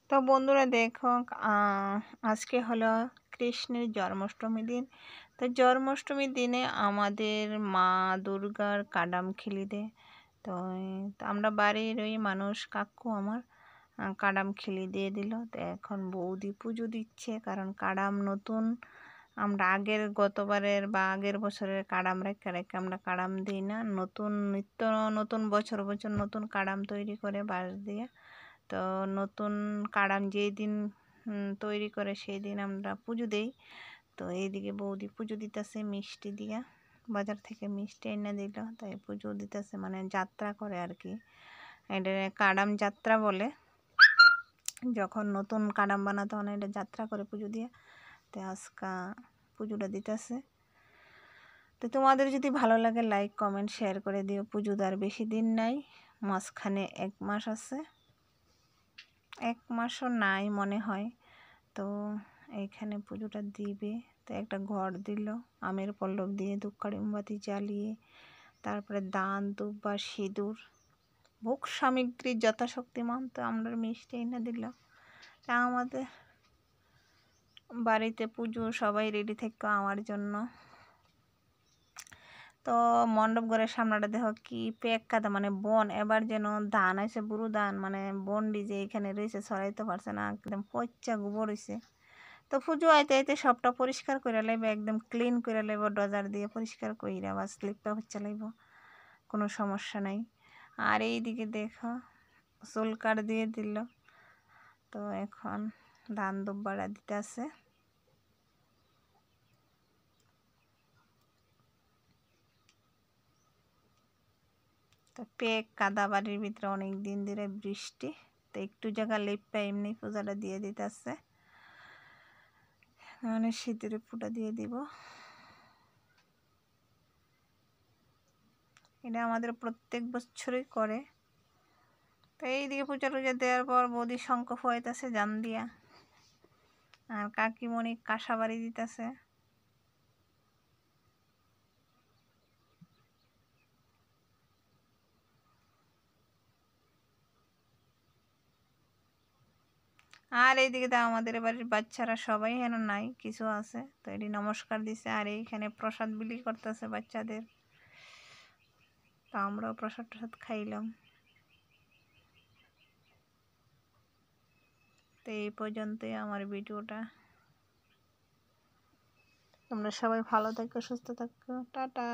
তো বন্ধুরা দেখো, আজকে হলো কৃষ্ণের জন্মাষ্টমী দিন। তো জন্মাষ্টমীর দিনে আমাদের মা দুর্গার কাডাম খেলি দেয়। তো তো আমরা বাড়ির ওই মানুষ কাকু আমার কাডাম খেলি দিয়ে দিল। তো এখন বৌদি পুজো দিচ্ছে, কারণ কাডাম নতুন আমরা গতবারের বা আগের বছরের কাডাম রেখে রেখে আমরা কাডাম দিই না, নতুন নিত্য নতুন বছর বছর নতুন কাডাম তৈরি করে বাঁশ দিয়ে। তো নতুন কাডাম যেই দিন তৈরি করে সেই দিন আমরা পুজো দেই। তো এইদিকে বৌদি পুজো দিতেছে মিষ্টি দিয়া, বাজার থেকে মিষ্টি এনে দিল, তাই পুজো দিতেছে, মানে যাত্রা করে আর কি। এটা কাডাম যাত্রা বলে, যখন নতুন কাডাম বানাতে হয় এটা যাত্রা করে পুজো দিয়ে। তো আজকা পুজোটা দিতেছে। তো তোমাদের যদি ভালো লাগে লাইক কমেন্ট শেয়ার করে দিও। পুজো দেওয়ার বেশি দিন নাই, মাঝখানে 1 মাস আছে, 1 মাসও নাই মনে হয়। তো এইখানে পুজোটা দিবে। তো একটা ঘর দিল, আমের পল্লব দিয়ে ধূপকাঠি মোমবাতি জ্বালিয়ে, তারপরে দান ধূপ বা সিঁদুর ভোগ সামগ্রী যথাশক্তিমান। তো আমরা মিষ্টি এনে দিল। তা আমাদের বাড়িতে পুজো সবাই রেডি থাকতো আমার জন্য। তো মণ্ডপ ঘরের সামনেটা দেখো কি পেক কাদা, মানে বন। এবার যেন ধান আছে, বুড়ো ধান, মানে বন্ডি যে এখানে রয়েছে ছড়াইতে পারছে না, একদম পচা গোবর হয়েছে। তো পুজো আইতে আইতে সবটা পরিষ্কার করে লাইব, একদম ক্লিন করে লাইব, ডজার দিয়ে পরিষ্কার কইরা বা স্লিপটা হচ্ছে লাইব, কোনো সমস্যা নাই। আর এইদিকে দেখো চুল কাট দিয়ে দিল। তো এখন ধান দুব বাড়া দিতে আছে। তো পেক কাদা, বাড়ির ভিতরে অনেক দিন ধরে বৃষ্টি, তো একটু জায়গা লেপা এমনি পূজাটা দিয়ে দিতেছে। মানে শীতের ফুটা দিয়ে দিব। এটা আমাদের প্রত্যেক বছরই করে। তো এইদিকে পূজা টুজা দেওয়ার পর বৌদি শঙ্খ ফোয়াইতেছে জান দিয়া, আর কাকিমণি কাঁসা বাড়ি দিতেছে। আর এইদিকে তো আমাদের বাড়ির বাচ্চারা সবাই হেন নাই, কিছু আছে, তো এটি নমস্কার দিছে, আর এইখানে প্রসাদ বিলি করতেছে বাচ্চাদের। তো আমরাও প্রসাদ টসাদ খাইলাম। তো এই পর্যন্তই আমার ভিডিওটা। তোমরা সবাই ভালো থাকো, সুস্থ থাকো, টাটা।